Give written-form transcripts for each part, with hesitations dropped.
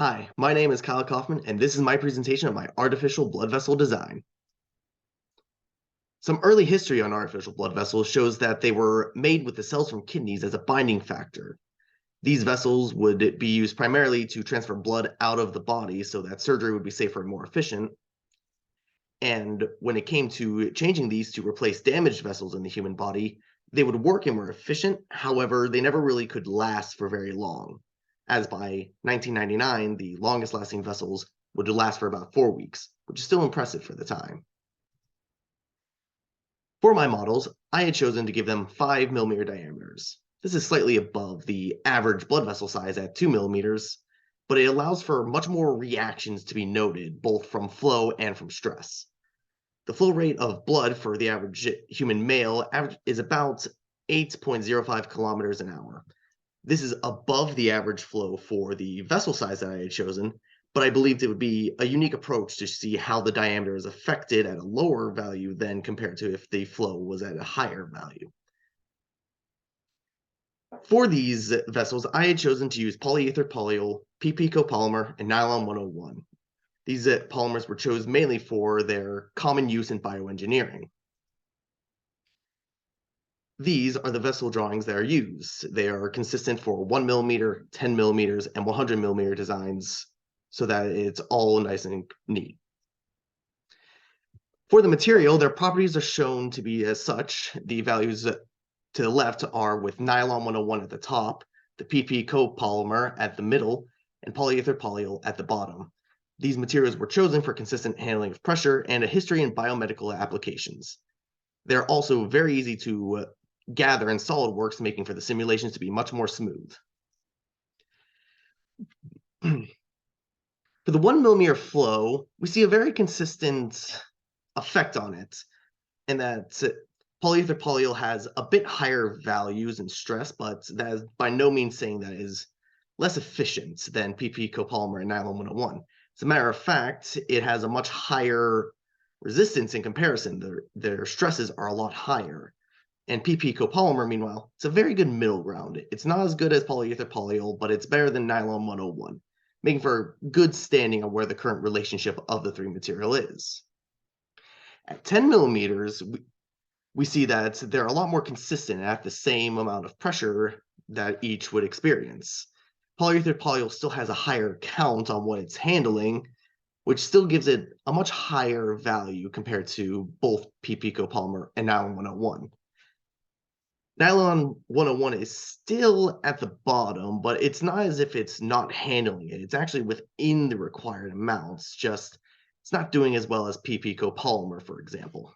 Hi, my name is Kyle Kaufman, and this is my presentation of my artificial blood vessel design. Some early history on artificial blood vessels shows that they were made with the cells from kidneys as a binding factor. These vessels would be used primarily to transfer blood out of the body so that surgery would be safer and more efficient. And when it came to changing these to replace damaged vessels in the human body, they would work and were efficient. However, they never really could last for very long, as by 1999, the longest lasting vessels would last for about 4 weeks, which is still impressive for the time. For my models, I had chosen to give them 5 millimeter diameters. This is slightly above the average blood vessel size at 2 millimeters, but it allows for much more reactions to be noted, both from flow and from stress. The flow rate of blood for the average human male is about 8.05 kilometers an hour. This is above the average flow for the vessel size that I had chosen, but I believed it would be a unique approach to see how the diameter is affected at a lower value than compared to if the flow was at a higher value. For these vessels, I had chosen to use polyether polyol, PP copolymer, and nylon 101. These polymers were chosen mainly for their common use in bioengineering. These are the vessel drawings that are used. They are consistent for 1 millimeter, 10 millimeters, and 100 millimeter designs so that it's all nice and neat. For the material, their properties are shown to be as such. The values to the left are with nylon 101 at the top, the PP copolymer at the middle, and polyether polyol at the bottom. These materials were chosen for consistent handling of pressure and a history in biomedical applications. They're also very easy to gather in SolidWorks, making for the simulations to be much more smooth. For the 1 millimeter flow, we see a very consistent effect on it, and that polyether polyol has a bit higher values in stress, but that is by no means saying that it is less efficient than PP copolymer and nylon 101. As a matter of fact, it has a much higher resistance in comparison. Their stresses are a lot higher. And PP copolymer, meanwhile, it's a very good middle ground. It's not as good as polyether polyol, but it's better than nylon 101, making for good standing on where the current relationship of the three material is. At 10 millimeters, we see that they're a lot more consistent at the same amount of pressure that each would experience. Polyether polyol still has a higher count on what it's handling, which still gives it a much higher value compared to both PP copolymer and nylon 101. Nylon 101 is still at the bottom, but it's not as if it's not handling it. It's actually within the required amounts, just it's not doing as well as PP copolymer, for example.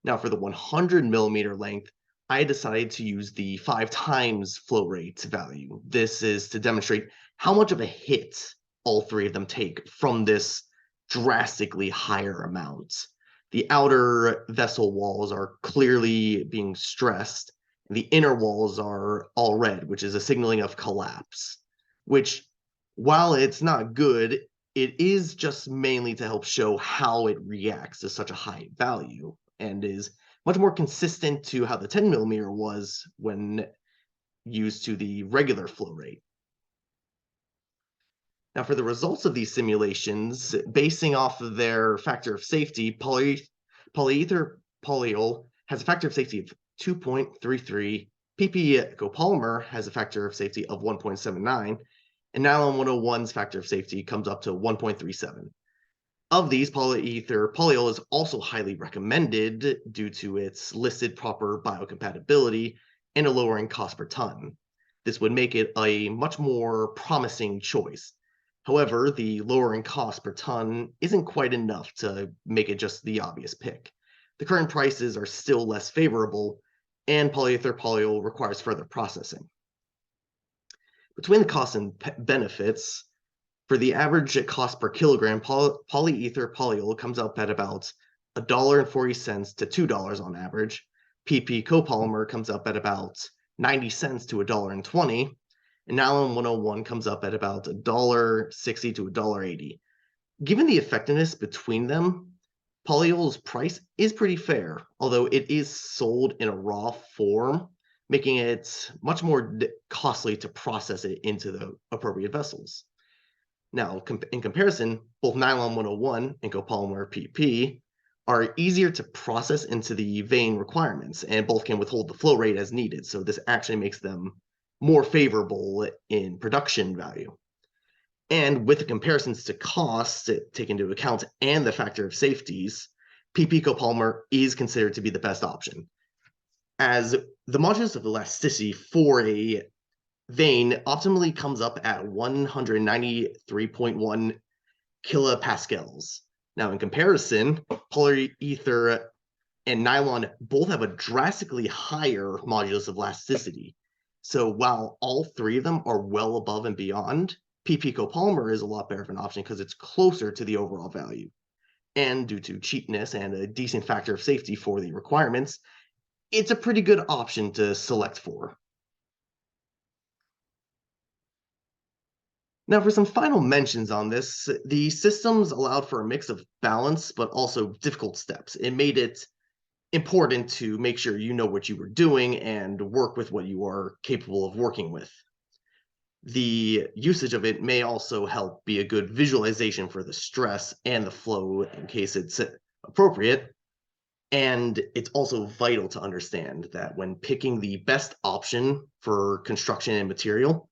Now, for the 100 millimeter length, I decided to use the 5 times flow rate value. This is to demonstrate how much of a hit all three of them take from this drastically higher amount. The outer vessel walls are clearly being stressed, and the inner walls are all red, which is a signaling of collapse, which, while it's not good, it is just mainly to help show how it reacts to such a high value and is much more consistent to how the 10 millimeter was when used to the regular flow rate. Now, for the results of these simulations, basing off of their factor of safety, polyether polyol has a factor of safety of 2.33, PP copolymer has a factor of safety of 1.79, and nylon 101's factor of safety comes up to 1.37. Of these, polyether polyol is also highly recommended due to its listed proper biocompatibility and a lowering cost per ton. This would make it a much more promising choice. However, the lowering cost per ton isn't quite enough to make it just the obvious pick. The current prices are still less favorable, and polyether polyol requires further processing. Between the costs and benefits, for the average cost per kilogram, polyether polyol comes up at about $1.40 to $2 on average. PP copolymer comes up at about 90 cents to $1.20, and nylon 101 comes up at about $1.60 to $1.80. Given the effectiveness between them, polyol's price is pretty fair, although it is sold in a raw form, making it much more costly to process it into the appropriate vessels. Now, in comparison, both nylon 101 and copolymer PP are easier to process into the vein requirements, and both can withhold the flow rate as needed. So this actually makes them more favorable in production value. And with the comparisons to costs take into account and the factor of safeties, PP copolymer is considered to be the best option, as the modulus of elasticity for a vein optimally comes up at 193.1 kilopascals. Now, in comparison, polyether and nylon both have a drastically higher modulus of elasticity. So while all three of them are well above and beyond, PP copolymer is a lot better of an option because it's closer to the overall value. And due to cheapness and a decent factor of safety for the requirements, it's a pretty good option to select for. Now, for some final mentions on this, the systems allowed for a mix of balance, but also difficult steps. It made it important to make sure you know what you were doing and work with what you are capable of working with. The usage of it may also help be a good visualization for the stress and the flow in case it's appropriate. And it's also vital to understand that when picking the best option for construction and material,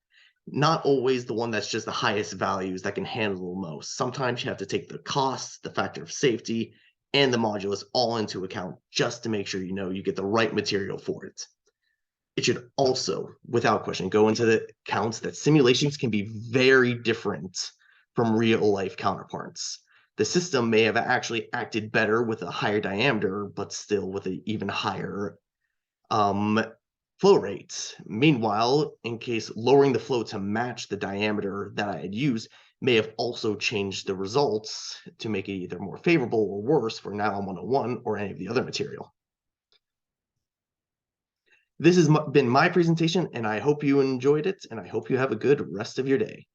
not always the one that's just the highest values that can handle the most. Sometimes you have to take the cost, the factor of safety, and the modulus all into account just to make sure you know you get the right material for it. It should also, without question, go into the accounts that simulations can be very different from real life counterparts. The system may have actually acted better with a higher diameter, but still with an even higher flow rates. Meanwhile, in case lowering the flow to match the diameter that I had used may have also changed the results to make it either more favorable or worse for nylon 101 or any of the other material. This has been my presentation, and I hope you enjoyed it, and I hope you have a good rest of your day.